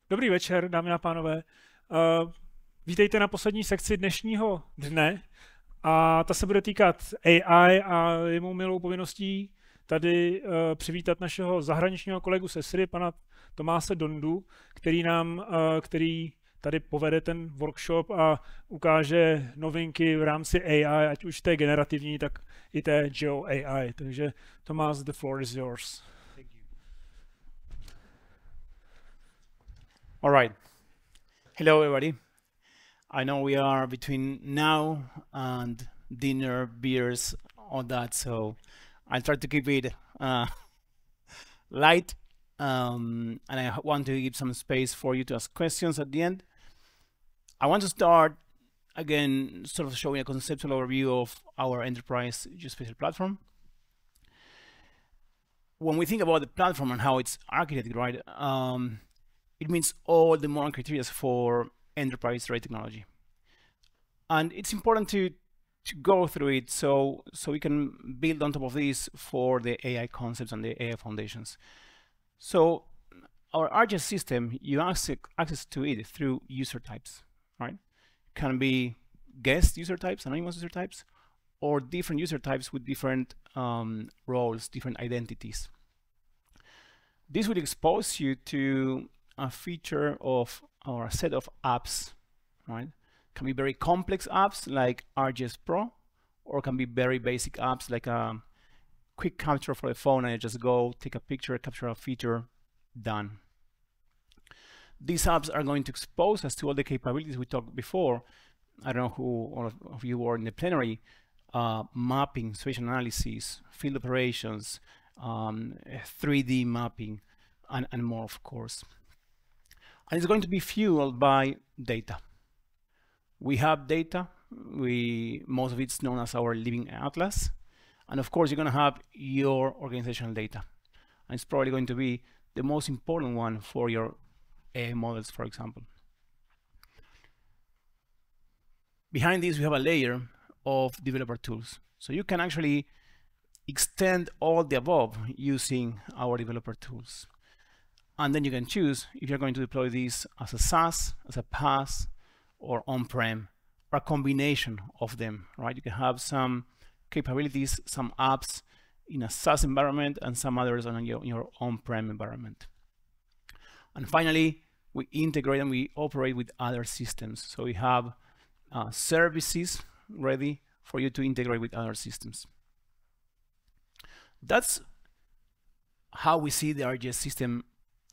Dobrý večer, dámy a pánové. Vítejte na poslední sekci dnešního dne a ta se bude týkat AI a je mou milou povinností tady přivítat našeho zahraničního kolegu z Esri, pana Tomáse Dondu, který tady povede ten workshop a ukáže novinky v rámci AI, ať už té generativní, tak i té GeoAI. Takže Tomás, the floor is yours. All right. Hello, everybody. I know we are between now and dinner, beers, all that, so I'll try to keep it light. And I want to give some space for you to ask questions at the end. I want to start, again, sort of showing a conceptual overview of our enterprise Geospatial platform. When we think about the platform and how it's architected, right, it means all the modern criteria for enterprise-ready technology. And it's important to go through it so we can build on top of this for the AI concepts and the AI foundations. So our ArcGIS system, you have access to it through user types, right? It can be guest user types, anonymous user types, or different user types with different roles, different identities. This will expose you to a feature of or a set of apps, right? Can be very complex apps like ArcGIS Pro, or can be very basic apps like a quick capture for the phone and you just go take a picture, capture a feature, done. These apps are going to expose us to all the capabilities we talked before. I don't know who all of you were in the plenary, mapping, spatial analysis, field operations, 3D mapping, and more, of course. And it's going to be fueled by data. We have data. Most of it's known as our living atlas. And of course, you're going to have your organizational data. And it's probably going to be the most important one for your AI models, for example. Behind this, we have a layer of developer tools. So you can actually extend all the above using our developer tools. And then you can choose if you're going to deploy these as a SaaS, as a PaaS, or on-prem, or a combination of them, right? You can have some capabilities, some apps in a SaaS environment and some others on your on-prem environment. And finally, we integrate and we operate with other systems. So we have services ready for you to integrate with other systems. That's how we see the ArcGIS system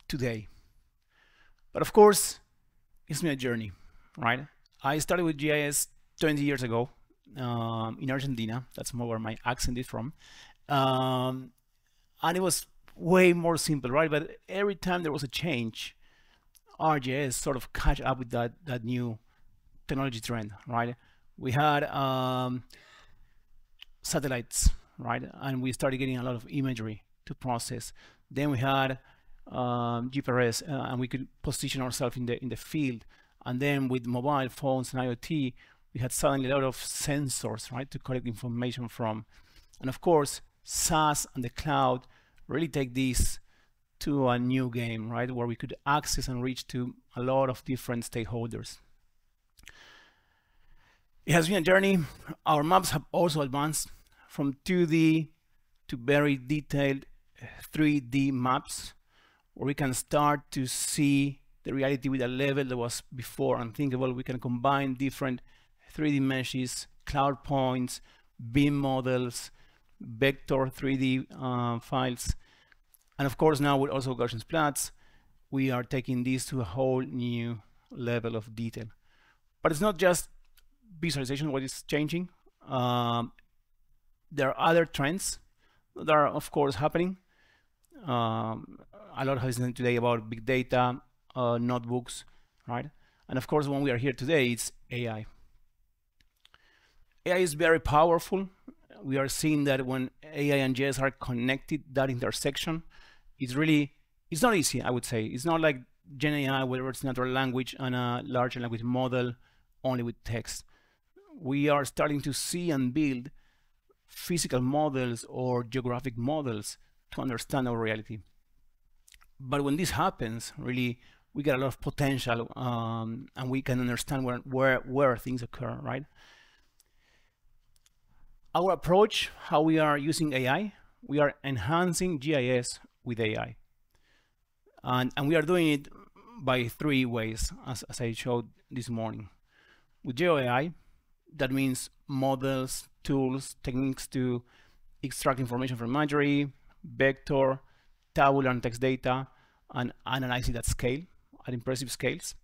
today. But of course, it's been a journey, right? I started with GIS 20 years ago in Argentina. That's more where my accent is from. And it was way more simple, right? But every time there was a change, ArcGIS sort of catch up with that new technology trend, right? We had satellites, right? And we started getting a lot of imagery to process. Then we had GPS, and we could position ourselves in the field. And then with mobile phones and IoT, we had suddenly a lot of sensors, right, to collect information from. And of course, SaaS and the cloud really take this to a new game, right, where we could access and reach to a lot of different stakeholders. It has been a journey. Our maps have also advanced from 2D to very detailed 3D maps, where we can start to see the reality with a level that was before unthinkable. We can combine different 3D meshes, cloud points, BIM models, vector 3D files. And of course, now with also Gaussian plots, we are taking this to a whole new level of detail. But it's not just visualization what is changing. There are other trends that are, of course, happening. A lot has been today about big data, notebooks, right? And of course, when we are here today, it's AI. AI is very powerful. We are seeing that when AI and GIS are connected, that intersection, it's not easy, I would say. It's not like Gen AI, where it's natural language and a large language model only with text. We are starting to see and build physical models or geographic models to understand our reality. But when this happens, really, we get a lot of potential, and we can understand where things occur, right? Our approach, how we are using AI, we are enhancing GIS with AI. And we are doing it by 3 ways, as I showed this morning. With GeoAI, that means models, tools, techniques to extract information from imagery, vector, tabular and text data, and analyze it at scale, at impressive scales.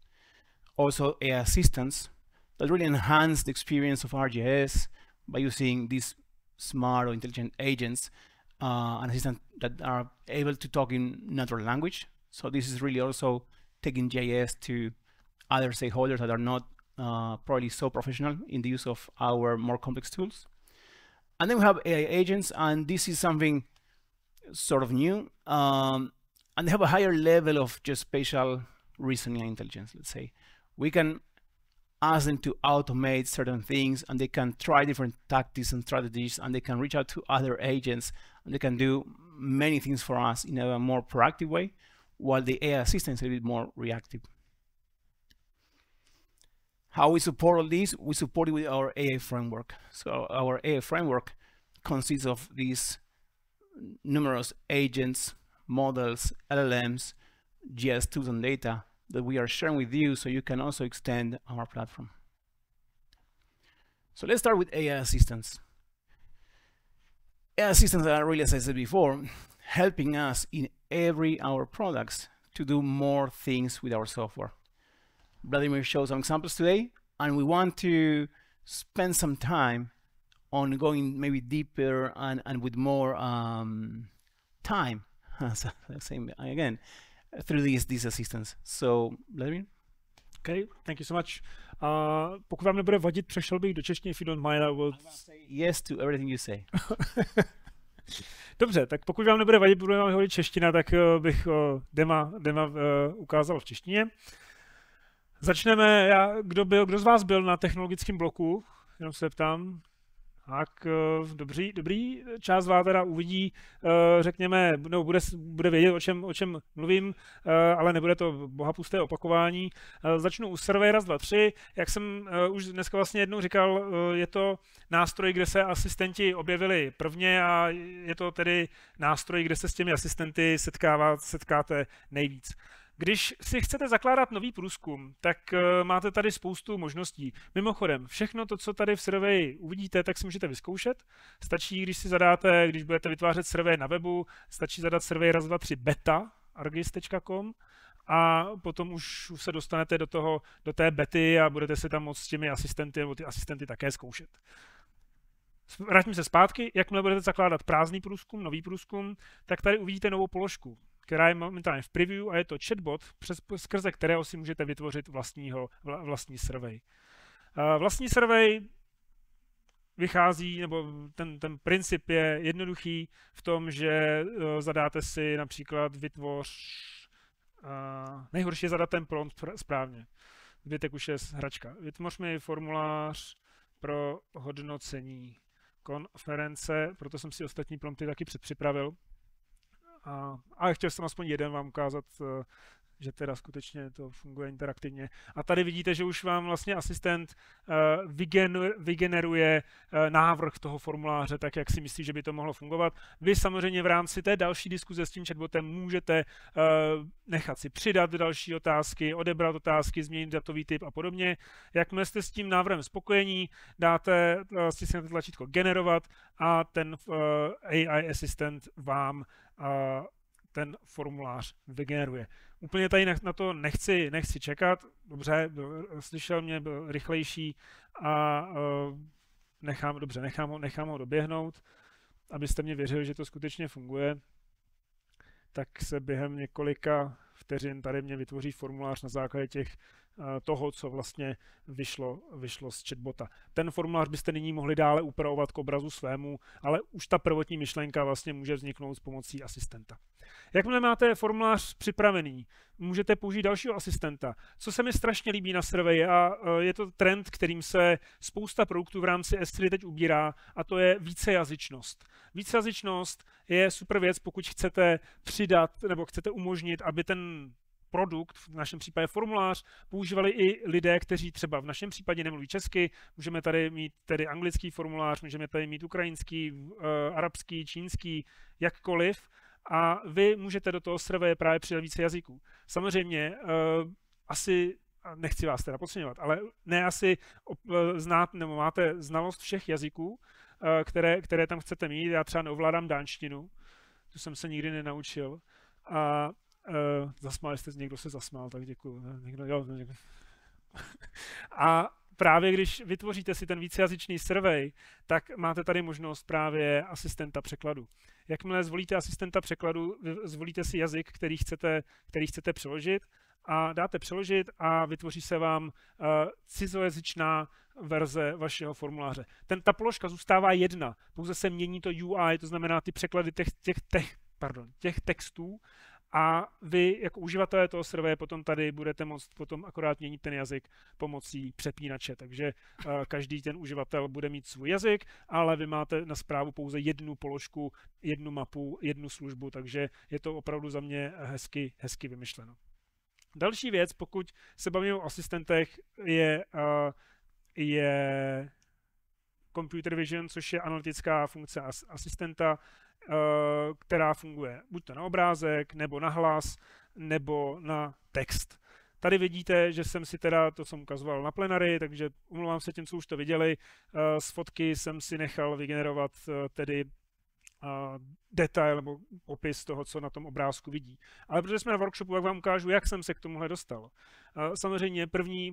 Also AI assistants that really enhance the experience of ArcGIS by using these smart or intelligent agents, and assistants that are able to talk in natural language. So this is really also taking GIS to other stakeholders that are not probably so professional in the use of our more complex tools. And then we have AI agents, and this is something sort of new, and they have a higher level of geospatial reasoning intelligence, let's say. We can ask them to automate certain things, and they can try different tactics and strategies, and they can reach out to other agents, and they can do many things for us in a more proactive way, while the AI assistant is a bit more reactive. How we support all this? We support it with our AI framework. So our AI framework consists of these numerous agents, models, LLMs, GIS tools and data that we are sharing with you, so you can also extend our platform. So let's start with AI assistants. AI assistants are really, as I said before, helping us in every our products to do more things with our software. Vladimír showed some examples today, and we want to spend some time on going maybe deeper and with more time, same again, through these assistants. So, Vladimír? Okay, thank you so much. Pokud vám nebude vadit, přešel bych do češtiny, if you don't mind, I will say yes to everything you say. Dobře, tak pokud vám nebude vadit, budu vám hovořit čeština, tak bych dema ukázal v češtině. Začneme, kdo z vás byl na technologickém bloku, jenom se ptám. Tak, dobrý, část vás teda uvidí, řekněme, no, bude vědět, o čem mluvím, ale nebude to bohapusté opakování. Začnu u survey 1, 2, 3. Jak jsem už dneska vlastně jednou říkal, je to nástroj, kde se asistenti objevili prvně, a je to tedy nástroj, kde se s těmi asistenty setkáte nejvíc. Když si chcete zakládat nový průzkum, tak máte tady spoustu možností. Mimochodem, všechno to, co tady v survey uvidíte, tak si můžete vyzkoušet. Stačí, když si zadáte, když budete vytvářet survey na webu, stačí zadat survey 1, 2, 3 beta, arcgis.com, a potom už se dostanete do té bety a budete si tam moct s těmi asistenty nebo ty asistenty také zkoušet. Vraťme se zpátky, jakmile budete zakládat prázdný průzkum, nový průzkum, tak tady uvidíte novou položku, která je momentálně v preview, a je to chatbot, skrze kterého si můžete vytvořit vlastní survey. Vlastní survey vychází, nebo ten princip je jednoduchý v tom, že zadáte si například nejhorší je zadat ten prompt správně. Zbytek už je hračka. Vytvoř mi formulář pro hodnocení konference, proto jsem si ostatní prompty taky předpřipravil. Ale chtěl jsem aspoň jeden vám ukázat, že teda skutečně to funguje interaktivně. A tady vidíte, že už vám vlastně asistent vygeneruje návrh toho formuláře, tak jak si myslí, že by to mohlo fungovat. Vy samozřejmě v rámci té další diskuze s tím chatbotem můžete nechat si přidat další otázky, odebrat otázky, změnit datový typ a podobně. Jakmile jste s tím návrhem spokojení, stisknete tlačítko generovat a ten AI asistent vám ten formulář vygeneruje. Úplně tady na to nechci čekat. Dobře, slyšel mě, byl rychlejší a nechám ho doběhnout, abyste mě věřili, že to skutečně funguje. Tak se během několika vteřin tady mě vytvoří formulář na základě toho, co vlastně vyšlo z chatbota. Ten formulář byste nyní mohli dále upravovat k obrazu svému, ale už ta prvotní myšlenka vlastně může vzniknout s pomocí asistenta. Jakmile máte formulář připravený, můžete použít dalšího asistenta. Co se mi strašně líbí na survey, a je to trend, kterým se spousta produktů v rámci Esri teď ubírá, a to je vícejazyčnost. Vícejazyčnost je super věc, pokud chcete přidat nebo chcete umožnit, aby ten produkt, v našem případě formulář, používali i lidé, kteří třeba v našem případě nemluví česky. Můžeme tady mít tedy anglický formulář, můžeme tady mít ukrajinský, arabský, čínský, jakkoliv. A vy můžete do toho surveje právě přidat více jazyků. Samozřejmě asi, nechci vás teda podceňovat, ale ne asi znát, nebo máte znalost všech jazyků, které tam chcete mít. Já třeba neovládám dánštinu, tu jsem se nikdy nenaučil. A zasmáli jste, někdo se zasmál, tak děkuju. Děkuju. A právě když vytvoříte si ten vícejazyčný survey, tak máte tady možnost právě asistenta překladu. Jakmile zvolíte asistenta překladu, zvolíte si jazyk, který chcete přeložit a dáte přeložit a vytvoří se vám cizojazyčná verze vašeho formuláře. Ta položka zůstává jedna, pouze se mění to UI, to znamená ty překlady těch textů, a vy jako uživatelé toho surveje potom tady budete moct potom akorát měnit ten jazyk pomocí přepínače. Takže každý ten uživatel bude mít svůj jazyk, ale vy máte na správu pouze jednu položku, jednu mapu, jednu službu, takže je to opravdu za mě hezky vymyšleno. Další věc, pokud se bavíme o asistentech, je computer vision, což je analytická funkce asistenta, která funguje buď to na obrázek, nebo na hlas, nebo na text. Tady vidíte, že jsem si teda to, co jsem ukazoval na plenary, takže omlouvám se těm, co už to viděli. Z fotky jsem si nechal vygenerovat tedy detail nebo popis toho, co na tom obrázku vidí. Ale protože jsme na workshopu, tak vám ukážu, jak jsem se k tomuhle dostal. Samozřejmě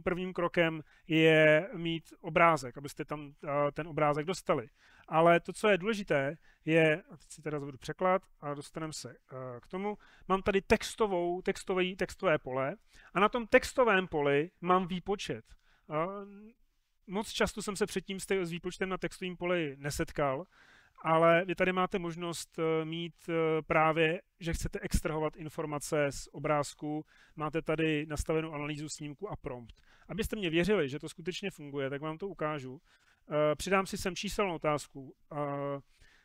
prvním krokem je mít obrázek, abyste tam ten obrázek dostali. Ale to, co je důležité, je, a teď si teda zavedu překlad a dostaneme se k tomu, mám tady textové pole a na tom textovém poli mám výpočet. Moc často jsem se předtím s výpočtem na textovém poli nesetkal, ale vy tady máte možnost mít právě, že chcete extrahovat informace z obrázku, máte tady nastavenou analýzu snímku a prompt. Abyste mě věřili, že to skutečně funguje, tak vám to ukážu. Přidám si sem číselnou otázku.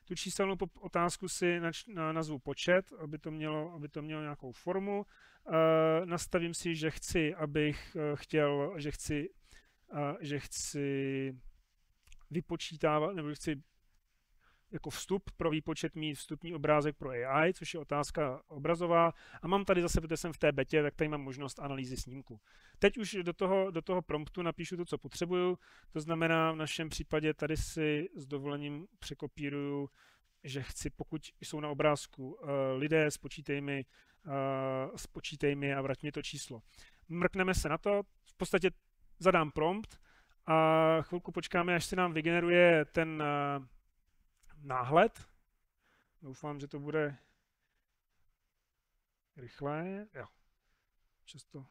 Tu číselnou otázku si nazvu počet, aby to mělo nějakou formu. Nastavím si, že chci, že chci vypočítávat, nebo chci jako vstup pro výpočet mít vstupní obrázek pro AI, což je otázka obrazová. A mám tady zase, protože jsem v té betě, tak tady mám možnost analýzy snímku. Teď už do toho promptu napíšu to, co potřebuju. To znamená, v našem případě tady si s dovolením překopíruju, že chci, pokud jsou na obrázku lidé, spočítej mi a vrať mi to číslo. Mrkneme se na to, v podstatě zadám prompt a chvilku počkáme, až se nám vygeneruje ten náhled. Doufám, že to bude rychlé. Jo. Často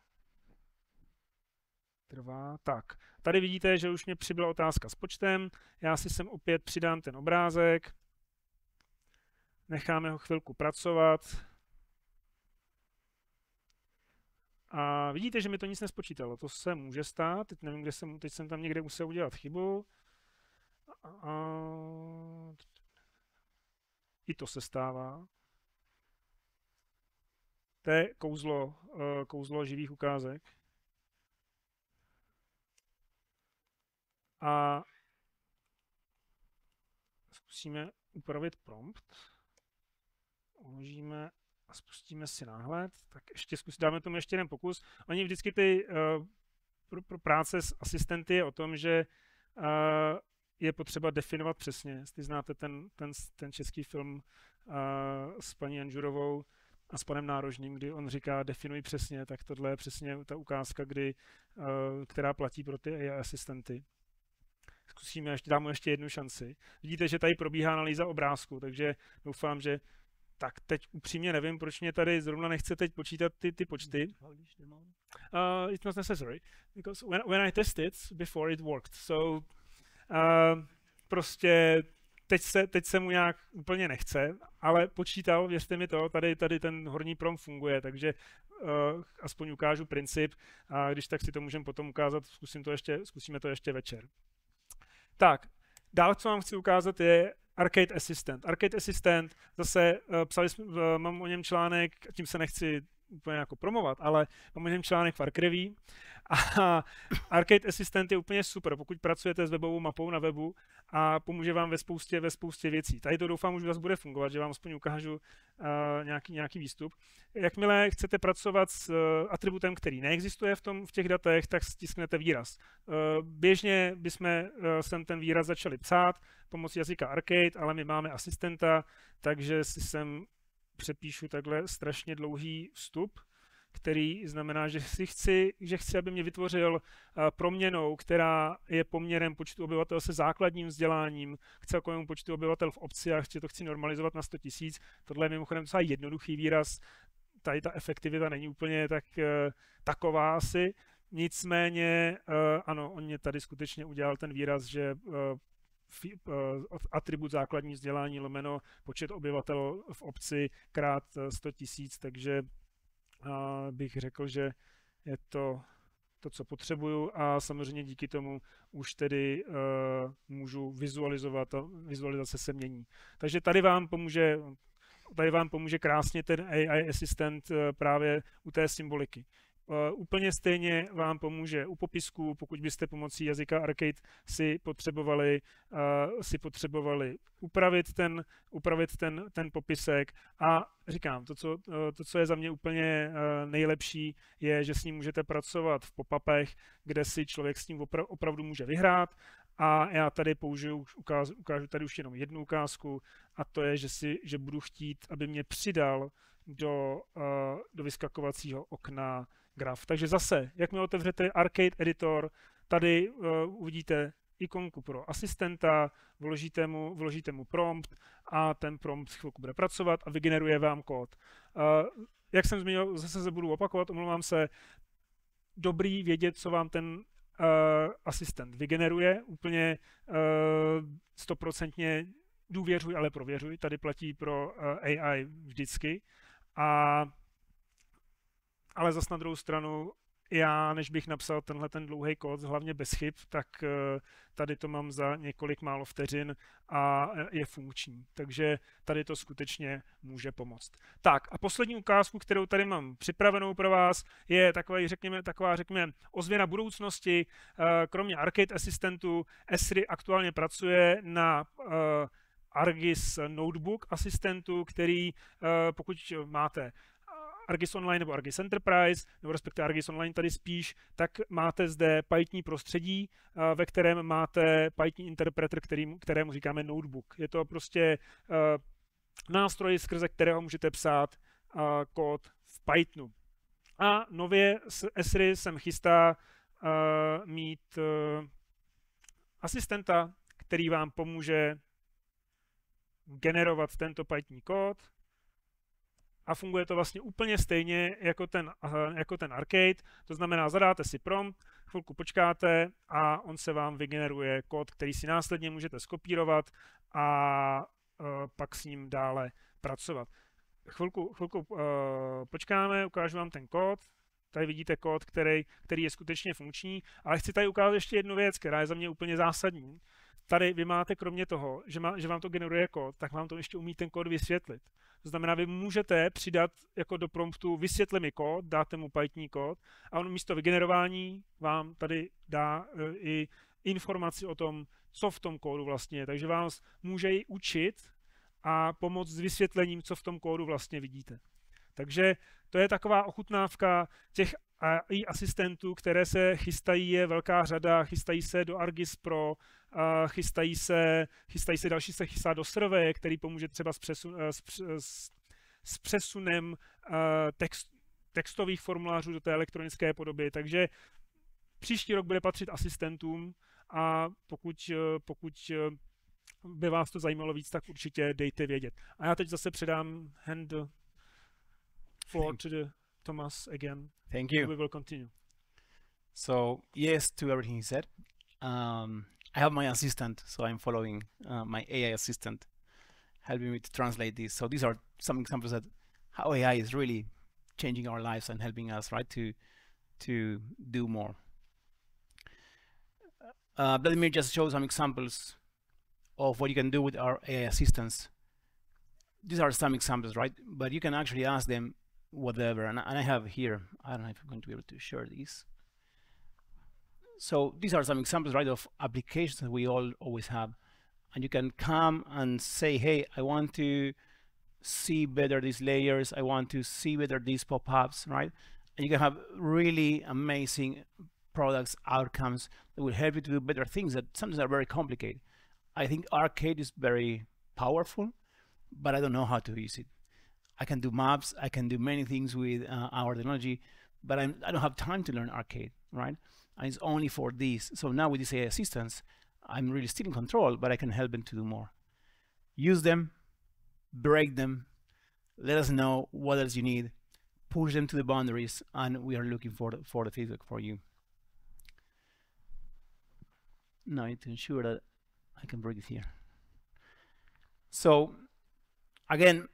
trvá. Tak, tady vidíte, že už mě přibyla otázka s počtem. Já si sem opět přidám ten obrázek. Necháme ho chvilku pracovat. A vidíte, že mi to nic nespočítalo. To se může stát. Teď nevím, teď jsem tam někde musel udělat chybu. I to se stává. To je kouzlo živých ukázek. A zkusíme upravit prompt. Uložíme a spustíme si náhled. Tak ještě dáme tomu ještě jeden pokus. Oni vždycky pro práce s asistenty je o tom, že je potřeba definovat přesně. Jestli znáte ten český film s paní Anžurovou a s panem Nárožným, kdy on říká definuj přesně, tak tohle je přesně ta ukázka, která platí pro ty AI asistenty. Zkusíme, dám mu ještě jednu šanci. Vidíte, že tady probíhá analýza obrázku, takže doufám, že tak teď upřímně nevím, proč mě tady zrovna nechce teď počítat ty počty. It's not necessary, because when I tested before it worked. So prostě teď se mu nějak úplně nechce, ale počítal, věřte mi to, tady ten horní prompt funguje, takže aspoň ukážu princip a když tak si to můžeme potom ukázat, zkusíme to ještě večer. Tak, dál, co vám chci ukázat, je ArcGIS Assistant. ArcGIS Assistant, zase mám o něm článek, tím se nechci úplně jako promovat, ale mám jeden článek v ArcGIS a Arcade Assistant je úplně super, pokud pracujete s webovou mapou na webu a pomůže vám ve spoustě věcí. Tady to doufám už zase bude fungovat, že vám aspoň ukážu nějaký výstup. Jakmile chcete pracovat s atributem, který neexistuje v těch datech, tak stisknete výraz. Běžně bychom sem ten výraz začali psát pomocí jazyka Arcade, ale my máme asistenta, takže si sem přepíšu takhle strašně dlouhý vstup, který znamená, že chci, aby mě vytvořil proměnou, která je poměrem počtu obyvatel se základním vzděláním k celkovému počtu obyvatel v obci a to chci normalizovat na 100 000. Tohle je mimochodem docela jednoduchý výraz. Tady ta efektivita není úplně taková asi. Nicméně, ano, on mě tady skutečně udělal ten výraz, že atribut základní vzdělání lomeno počet obyvatel v obci krát 100 000, takže bych řekl, že je to, co potřebuju a samozřejmě díky tomu už tedy můžu vizualizovat a vizualizace se mění. Takže tady vám pomůže krásně ten AI Assistant právě u té symboliky. Úplně stejně vám pomůže u popisků, pokud byste pomocí jazyka Arcade si potřebovali upravit ten popisek a říkám, to, co je za mě úplně nejlepší, je, že s ním můžete pracovat v pop-upech, kde si člověk s tím opravdu může vyhrát a já tady ukážu tady už jenom jednu ukázku a to je, že budu chtít, aby mě přidal do vyskakovacího okna graf. Takže zase, jakmile otevřete Arcade Editor, tady uvidíte ikonku pro asistenta, vložíte mu prompt a ten prompt chvilku bude pracovat a vygeneruje vám kód. Jak jsem zmínil, zase se budu opakovat, omlouvám se, dobrý vědět, co vám ten asistent vygeneruje, úplně 100% důvěřuj, ale prověřuj, tady platí pro AI vždycky. Ale zas na druhou stranu, já než bych napsal tenhle ten dlouhý kód, hlavně bez chyb, tak tady to mám za několik málo vteřin a je funkční. Takže tady to skutečně může pomoct. Tak a poslední ukázku, kterou tady mám připravenou pro vás, je taková, řekněme, ozvěna budoucnosti. Kromě Arcade Assistantu Esri aktuálně pracuje na ArcGIS Notebook asistentu, který pokud máte ArcGIS Online nebo ArcGIS Enterprise, nebo respektive ArcGIS Online tady spíš, tak máte zde Python prostředí, ve kterém máte Python interpreter, kterému říkáme notebook. Je to prostě nástroj, skrze kterého můžete psát kód v Pythonu. A nově s Esri sem chystá mít asistenta, který vám pomůže generovat tento Python kód. A funguje to vlastně úplně stejně jako ten Arcade, to znamená, zadáte si prompt, chvilku počkáte a on se vám vygeneruje kód, který si následně můžete skopírovat a pak s ním dále pracovat. Chvilku počkáme, ukážu vám ten kód. Tady vidíte kód, který je skutečně funkční, ale chci tady ukázat ještě jednu věc, která je za mě úplně zásadní. Tady vy máte kromě toho, že vám to generuje kód, tak vám to ještě umí ten kód vysvětlit. To znamená, vy můžete přidat jako do promptu vysvětli mi kód, dáte mu Python kód a on místo vygenerování vám tady dá i informaci o tom, co v tom kódu vlastně je. Takže vás může i učit a pomoct s vysvětlením, co v tom kódu vlastně vidíte. Takže to je taková ochutnávka těch AI asistentů, které se chystají, je velká řada, chystají se do ArcGIS Pro, chystají se další se chystá do s.r.o, který pomůže třeba s přesunem textových formulářů do té elektronické podoby. Takže příští rok bude patřit asistentům a pokud by vás to zajímalo víc, tak určitě dejte vědět. A já teď zase předám hand floor to the Tomás again. Thank you. We will continue. So yes to everything he said. I have my assistant, so I'm following my AI assistant, helping me to translate this. So these are some examples that how AI is really changing our lives and helping us, right, to do more. Vladimír just showed some examples of what you can do with our AI assistants. These are some examples, right? But you can actually ask them whatever. And I have here, I don't know if I'm going to be able to share these. So these are some examples, right, of applications that we all always have. And you can come and say, hey, I want to see better these layers. I want to see better these pop-ups, right? And you can have really amazing products, outcomes that will help you to do better things that sometimes are very complicated. I think Arcade is very powerful, but I don't know how to use it. I can do maps, I can do many things with our technology, but I don't have time to learn Arcade, right? And it's only for this. So now with these AI assistants, I'm really still in control, but I can help them to do more. Use them, break them, let us know what else you need, push them to the boundaries, and we are looking for the feedback for you. Now I need to ensure that I can break it here. So again,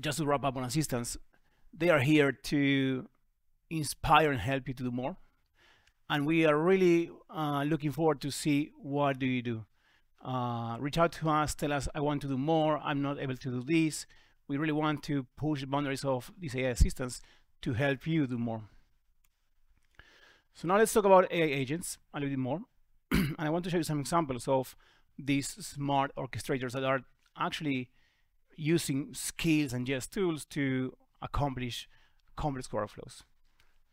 just to wrap up on assistants, they are here to inspire and help you to do more. And we are really looking forward to see what do you do. Reach out to us, tell us, I want to do more, I'm not able to do this. We really want to push the boundaries of these AI assistants to help you do more. So now let's talk about AI agents a little bit more. And I want to show you some examples of these smart orchestrators that are actually using skills and GIS tools to accomplish complex workflows.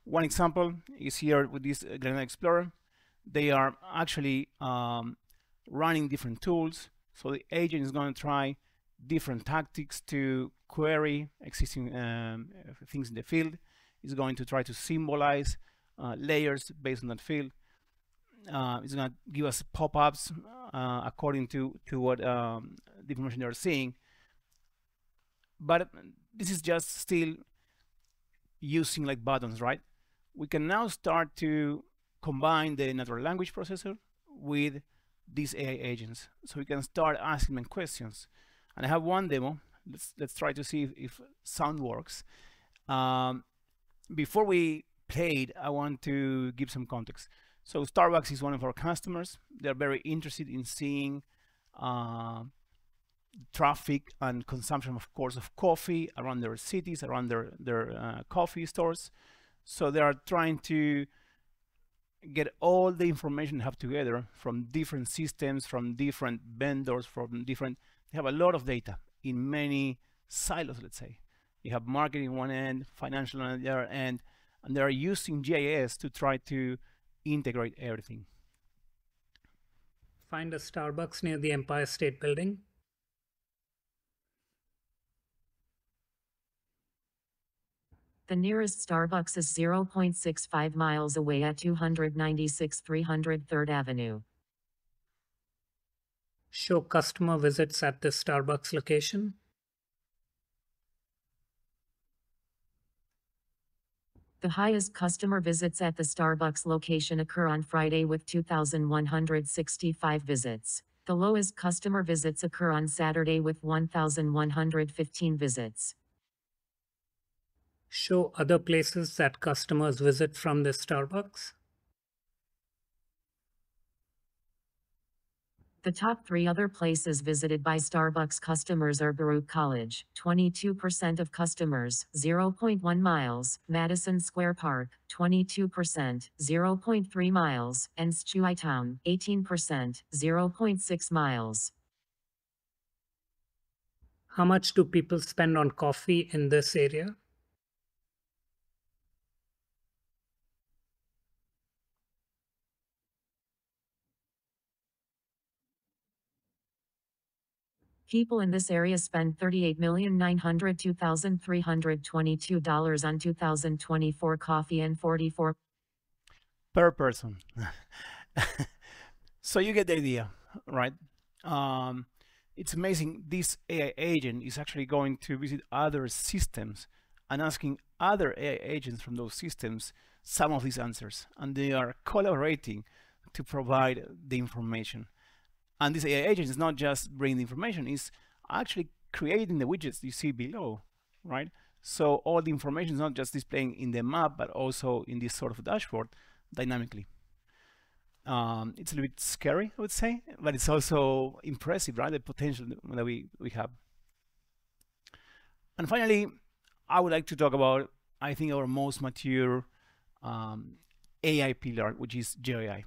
One example is here with this Granite Explorer. They are actually running different tools. So the agent is going to try different tactics to query existing things in the field. It's going to try to symbolize layers based on that field. It's going to give us pop-ups according to what the information they're seeing. But this is just still using like buttons, right? We can now start to combine the natural language processor with these AI agents. So we can start asking them questions. And I have one demo. Let's try to see if sound works. Before we played, I want to give some context. So Starbucks is one of our customers. They're very interested in seeing traffic and consumption, of course, of coffee around their cities, around their coffee stores. So they are trying to get all the information they have together from different systems, from different vendors, they have a lot of data in many silos, let's say. You have marketing on one end, financial on the other end, and they are using GIS to try to integrate everything. Find a Starbucks near the Empire State Building. The nearest Starbucks is 0.65 miles away at 296 303rd Avenue. Show customer visits at the Starbucks location. The highest customer visits at the Starbucks location occur on Friday with 2,165 visits. The lowest customer visits occur on Saturday with 1,115 visits. Show other places that customers visit from the Starbucks. The top 3 other places visited by Starbucks customers are Baruch College, 22% of customers, 0.1 miles, Madison Square Park, 22%, 0.3 miles, and Schui Town, 18%, 0.6 miles. How much do people spend on coffee in this area? People in this area spend $38,902,322 on 2024 coffee and 44 per person. So you get the idea, right? It's amazing. This AI agent is actually going to visit other systems and asking other AI agents from those systems some of these answers, and they are collaborating to provide the information. And this AI agent is not just bringing the information, it's actually creating the widgets you see below, right? So all the information is not just displaying in the map, but also in this sort of dashboard dynamically. It's a little bit scary, I would say, but it's also impressive, right? The potential that we have. And finally, I would like to talk about, I think, our most mature AI pillar, which is GeoAI.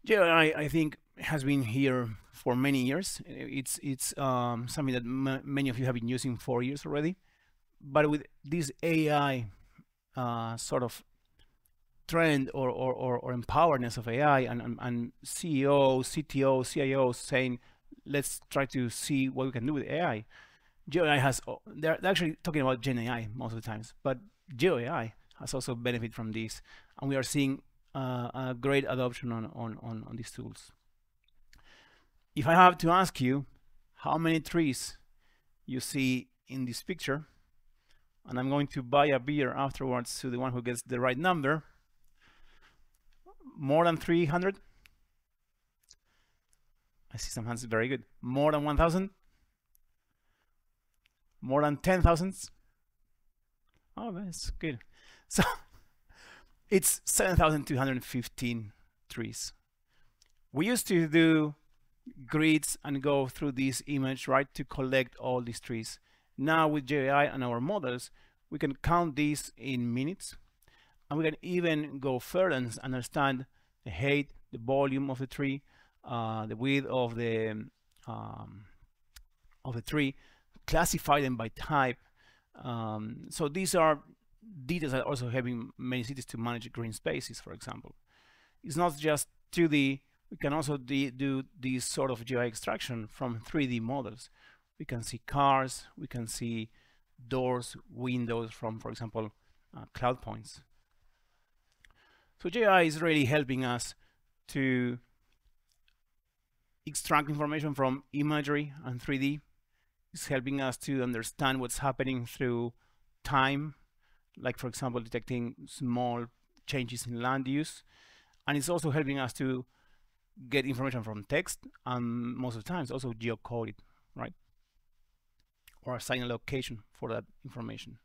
GeoAI, I think, has been here for many years. It's something that many of you have been using for years already. But with this AI sort of trend or empowerment of AI and CEOs, CTOs, CIOs saying, let's try to see what we can do with AI. GeoAI has, they're actually talking about Gen AI most of the times, but GeoAI has also benefited from this, and we are seeing a great adoption on these tools. If I have to ask you how many trees you see in this picture, and I'm going to buy a beer afterwards to the one who gets the right number, more than 300? I see some hands, very good. More than 1,000? More than 10,000? Oh, that's good. So it's 7,215 trees. We used to do grids and go through this image, right, to collect all these trees. Now with GeoAI and our models, we can count these in minutes, and we can even go further and understand the height, the volume of the tree, the width of the tree, classify them by type. So these are details that are also helping many cities to manage green spaces, for example. It's not just 2D, we can also do this sort of GeoAI extraction from 3D models. We can see cars, we can see doors, windows from, for example, cloud points. So GeoAI is really helping us to extract information from imagery and 3D. It's helping us to understand what's happening through time, like, for example, detecting small changes in land use. And it's also helping us to get information from text, and most of the times also geocoded, right? Or assign a location for that information.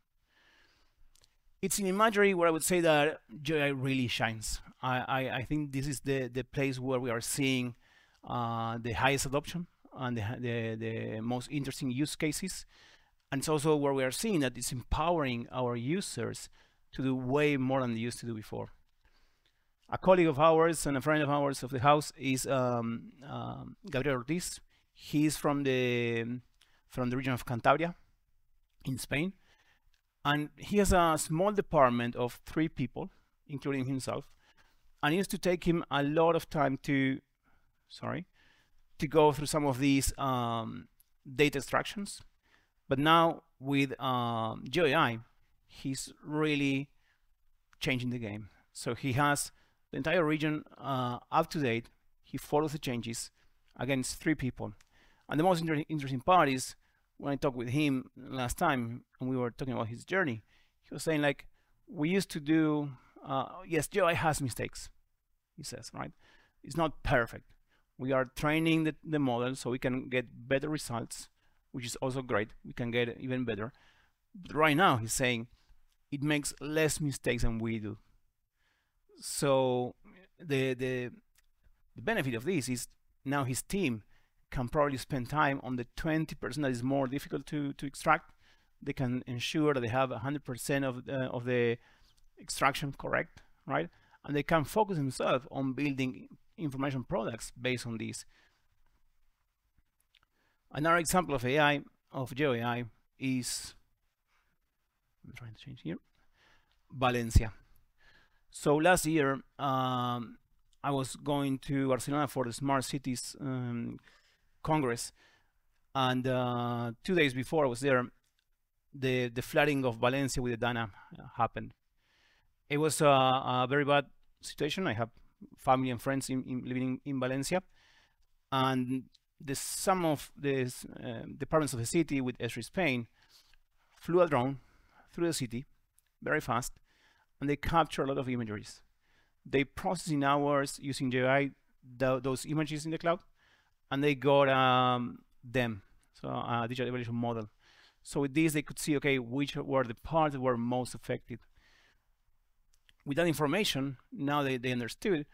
It's in imagery where I would say that GeoAI really shines. I think this is the place where we are seeing the highest adoption and the most interesting use cases. And it's also where we are seeing that it's empowering our users to do way more than they used to do before. A colleague of ours and a friend of ours of the house is Gabriel Ortiz. He's from the region of Cantabria in Spain. And he has a small department of 3 people, including himself. And it used to take him a lot of time to go through some of these data extractions. But now with GeoAI, he's really changing the game. So he has the entire region up to date. He follows the changes. Again, it's 3 people. And the most interesting part is when I talked with him last time and we were talking about his journey, he was saying, like, we used to do, yes, GeoAI has mistakes, he says, right? It's not perfect. We are training the model so we can get better results, which is also great. We can get even better. But right now, he's saying it makes less mistakes than we do. So the benefit of this is now his team can probably spend time on the 20% that is more difficult to extract. They can ensure that they have 100% of the extraction correct, right? And they can focus themselves on building information products based on this. Another example of AI, of GeoAI, is, I'm trying to change here, Valencia. So last year, I was going to Barcelona for the Smart Cities Congress, and 2 days before I was there, the flooding of Valencia with the Dana happened. It was a very bad situation. I have family and friends living in Valencia, and some of the departments of the city with Esri Spain flew a drone through the city very fast, and they captured a lot of imageries. They processed in hours using GeoAI those images in the cloud, and they got them, so a digital evaluation model. So with this, they could see, okay, which were the parts that were most affected. With that information, now they understood,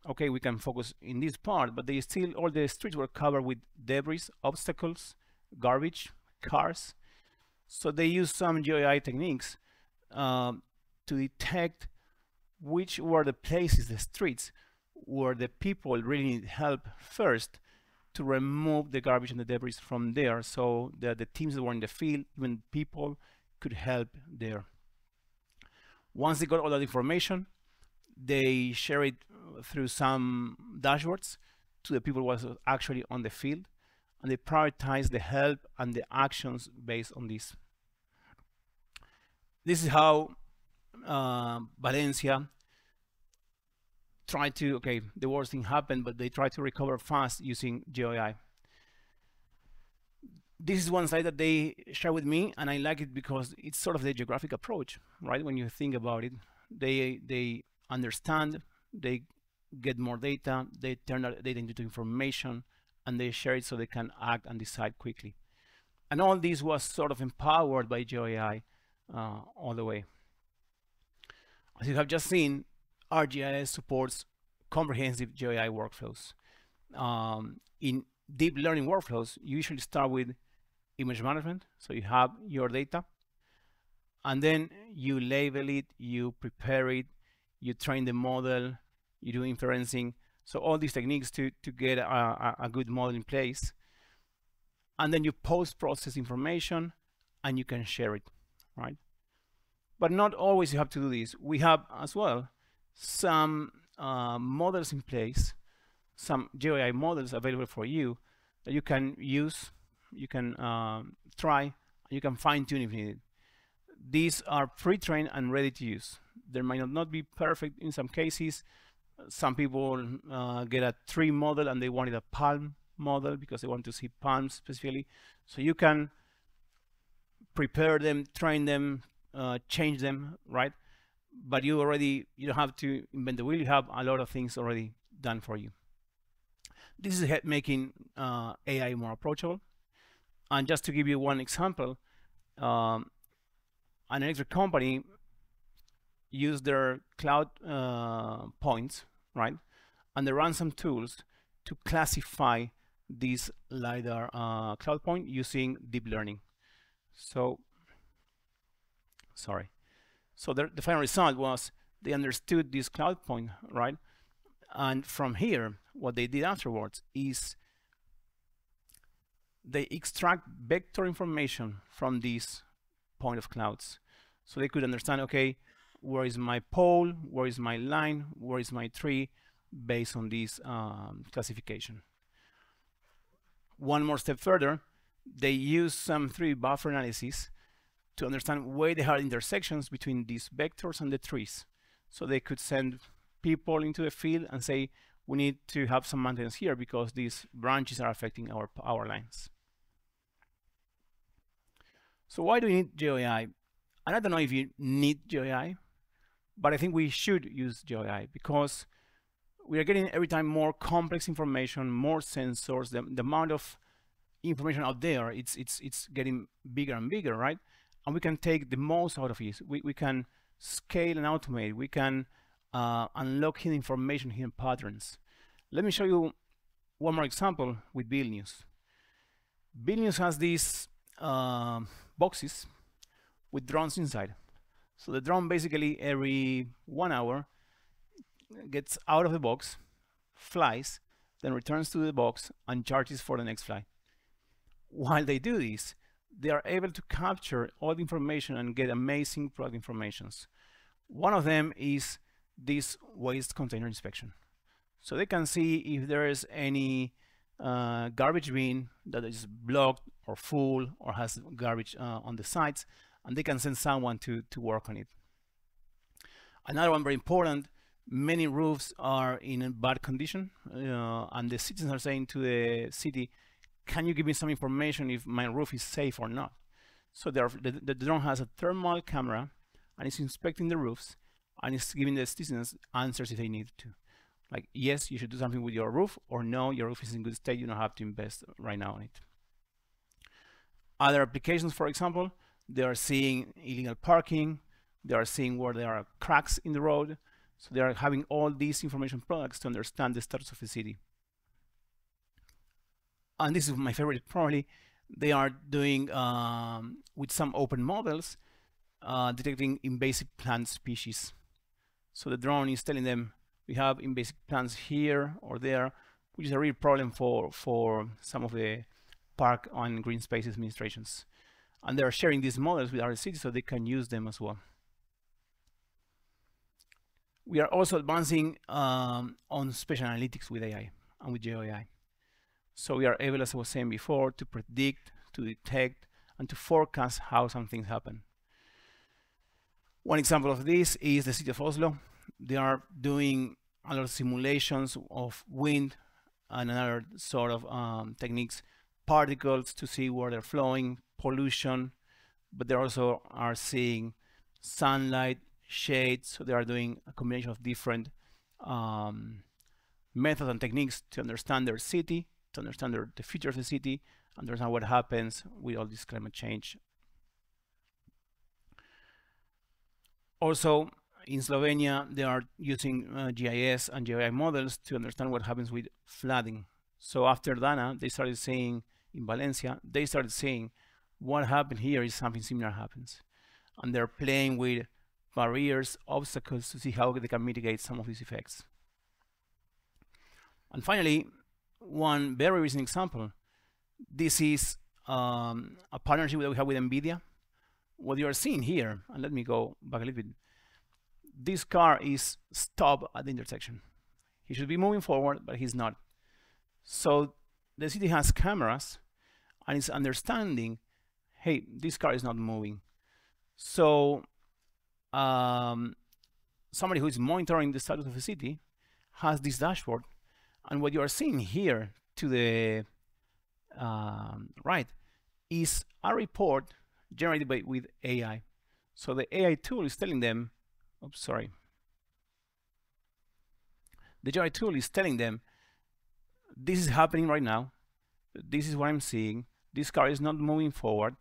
okay, we can focus in this part, but all the streets were covered with debris, obstacles, garbage, cars. So they use some GeoAI techniques to detect which were the places, the streets, where the people really need help first, to remove the garbage and the debris from there, so that the teams that were in the field, even people, could help there. Once they got all that information, they share it through some dashboards to the people who was actually on the field, and they prioritize the help and the actions based on this. This is how Valencia tried to, okay, the worst thing happened, but they tried to recover fast using GeoAI. This is one slide that they share with me, and I like it because it's sort of the geographic approach, right? When you think about it, they understand, they get more data, they turn that data into information, and they share it so they can act and decide quickly. And all this was sort of empowered by GeoAI all the way. As you have just seen, ArcGIS supports comprehensive GeoAI workflows. In deep learning workflows, you usually start with image management. So you have your data, and then you label it, you prepare it, you train the model, you do inferencing. So all these techniques to get a good model in place. And then you post-process information and you can share it, right? But not always you have to do this. We have as well some models in place, some GeoAI models available for you that you can use, you can try, you can fine-tune if needed. These are pre-trained and ready to use. They might not be perfect in some cases. Some people get a tree model and they wanted a palm model because they want to see palms specifically. So you can prepare them, train them, change them, right? But you don't have to invent the wheel. You have a lot of things already done for you. This is making AI more approachable. And just to give you one example, an electric company used their cloud points, right? And they ran some tools to classify this LiDAR cloud point using deep learning. So, sorry. So the final result was they understood this cloud point, right? And from here, what they did afterwards is they extract vector information from this point of clouds. So they could understand, okay, where is my pole, where is my line, where is my tree, based on this classification. One more step further, they use some 3D buffer analysis to understand where they have intersections between these vectors and the trees. So they could send people into the field and say, we need to have some maintenance here because these branches are affecting our power lines. So why do we need GeoAI? And I don't know if you need GeoAI, but I think we should use GeoAI because we are getting every time more complex information, more sensors. The amount of information out there, it's getting bigger and bigger, right? And we can take the most out of it. We can scale and automate. We can unlock hidden information, hidden patterns. Let me show you one more example with Vilnius. Vilnius has these boxes with drones inside. So the drone basically every 1 hour gets out of the box, flies, then returns to the box and charges for the next flight. While they do this, they are able to capture all the information and get amazing product informations. One of them is this waste container inspection. So they can see if there is any garbage bin that is blocked or full or has garbage on the sides, and they can send someone to work on it. Another one very important, many roofs are in a bad condition, and the citizens are saying to the city, can you give me some information if my roof is safe or not? So the drone has a thermal camera and it's inspecting the roofs and it's giving the citizens answers if they need to. Like, yes, you should do something with your roof, or no, your roof is in good state, you don't have to invest right now on it. Other applications, for example, they are seeing illegal parking, they are seeing where there are cracks in the road, so they are having all these information products to understand the status of the city. And this is my favorite, probably. they are doing with some open models, detecting invasive plant species. So the drone is telling them we have invasive plants here or there, which is a real problem for some of the park and green spaces administrations. And they are sharing these models with other cities so they can use them as well. We are also advancing on spatial analytics with AI and with GeoAI. So we are able, as I was saying before, to predict, to detect, and to forecast how some things happen. One example of this is the city of Oslo. They are doing a lot of simulations of wind and another sort of techniques, particles to see where they're flowing, pollution, but they also are seeing sunlight, shade, so they are doing a combination of different methods and techniques to understand their city, to understand the future of the city, understand what happens with all this climate change. Also, in Slovenia, they are using GIS and GeoAI models to understand what happens with flooding. So after Dana, they started saying in Valencia, they started saying what happened here is something similar happens. And they're playing with barriers, obstacles to see how they can mitigate some of these effects. And finally, one very recent example. This is a partnership that we have with NVIDIA. What you are seeing here, and let me go back a little bit. This car is stopped at the intersection. He should be moving forward, but he's not. So the city has cameras and is understanding, hey, this car is not moving. So somebody who is monitoring the status of the city has this dashboard, and what you are seeing here to the right is a report generated with AI. So the AI tool is telling them, oops, sorry. The GeoAI tool is telling them, this is happening right now. This is what I'm seeing. This car is not moving forward.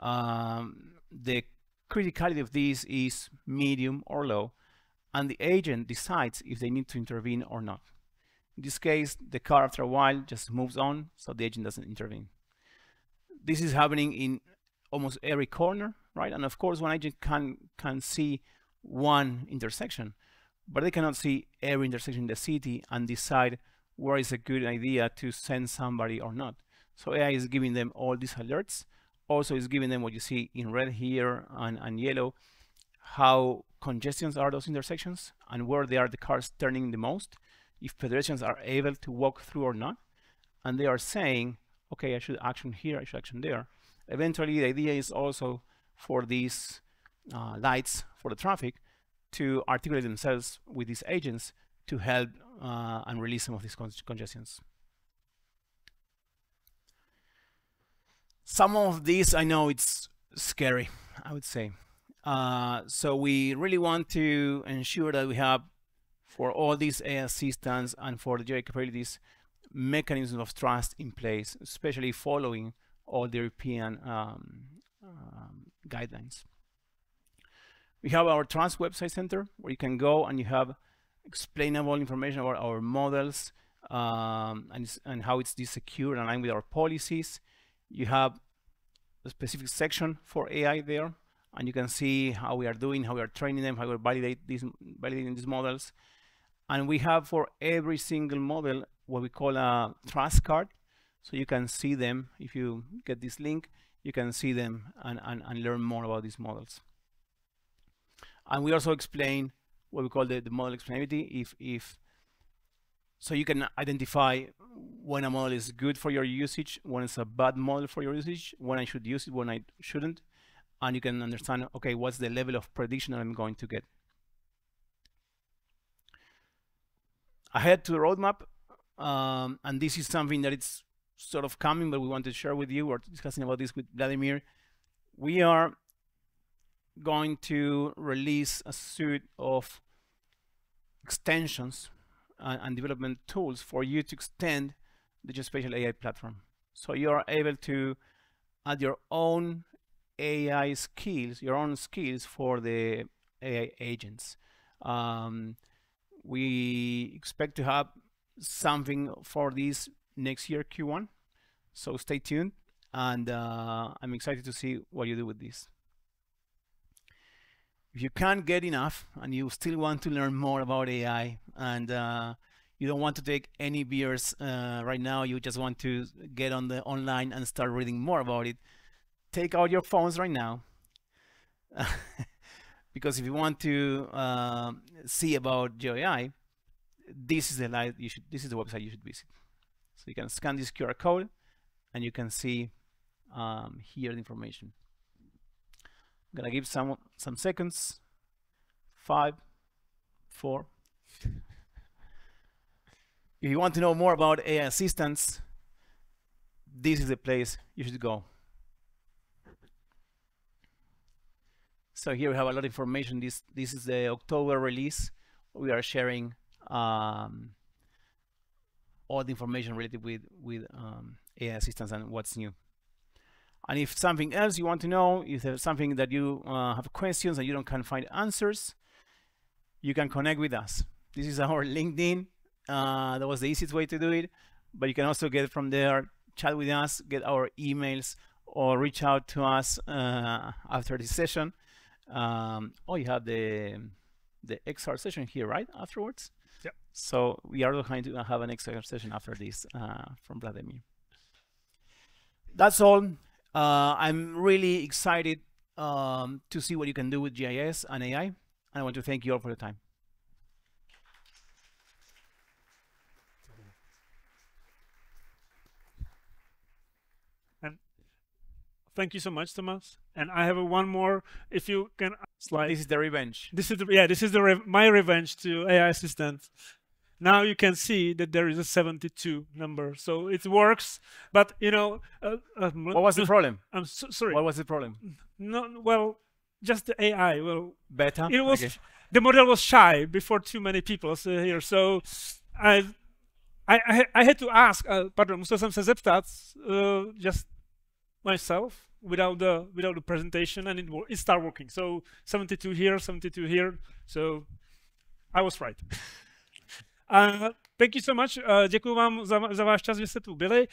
The criticality of this is medium or low, and the agent decides if they need to intervene or not. In this case, the car after a while just moves on, so the agent doesn't intervene. This is happening in almost every corner, right? And of course, one agent can see one intersection, but they cannot see every intersection in the city and decide where is a good idea to send somebody or not. So AI is giving them all these alerts. Also is giving them what you see in red here and yellow, how congestions are those intersections and where they are the cars turning the most, if pedestrians are able to walk through or not. And they are saying, okay, I should action here, I should action there. Eventually, the idea is also for these lights for the traffic to articulate themselves with these agents to help and release some of these congestions. Some of these, I know it's scary, I would say. So we really want to ensure that we have, for all these AI assistants and for the GeoAI capabilities, mechanisms of trust in place, especially following all the European guidelines. We have our Trust Website Center, where you can go and you have explainable information about our models and how it's secure and aligned with our policies. You have a specific section for AI there, and you can see how we are doing, how we are training them, how we validating these models. And we have for every single model what we call a trust card. So you can see them. If you get this link, you can see them and learn more about these models. And we also explain what we call the model explainability. So you can identify when a model is good for your usage, when it's a bad model for your usage, when I should use it, when I shouldn't. And you can understand, okay, what's the level of prediction that I'm going to get. Ahead to the roadmap, and this is something that it's sort of coming, but we want to share with you. We're discussing about this with Vladimír. We are going to release a suite of extensions and development tools for you to extend the Geospatial AI platform. So you are able to add your own AI skills, your own skills for the AI agents. We expect to have something for this next year, Q1. So stay tuned. and I'm excited to see what you do with this. If you can't get enough and you still want to learn more about AI, and you don't want to take any beers right now, you just want to get on the online and start reading more about it, take out your phones right now. Because if you want to see about GeoAI, this is the website you should visit. So you can scan this QR code and you can see here the information. I'm gonna give some seconds. 5, 4. If you want to know more about AI assistants, this is the place you should go. So here we have a lot of information. This is the October release. We are sharing all the information related with AI assistants and what's new. And if something else you want to know, if there's something that you have questions and you can't find answers, you can connect with us. This is our LinkedIn. That was the easiest way to do it, but you can also get from there, chat with us, get our emails, or reach out to us after this session. Oh, you have the XR session here, right? Afterwards? Yeah. So we are going to have an XR session after this from Vladimír. That's all. I'm really excited to see what you can do with GIS and AI. And I want to thank you all for your time. And thank you so much, Tomás. And I have one more, if you can slide. This is the revenge. This is my revenge to AI assistant. Now you can see that there is a 72 number, so it works. But you know, what was the problem? I'm sorry. What was the problem? No, well, just the AI. Well, beta. It was okay. The model was shy before too many people here, so I had to ask. Pardon, musel jsem se zeptat just myself without the presentation, and it started working. So 72 here, 72 here. So I was right. Thank you so much. Děkuji vám za váš čas, že jste tu byli.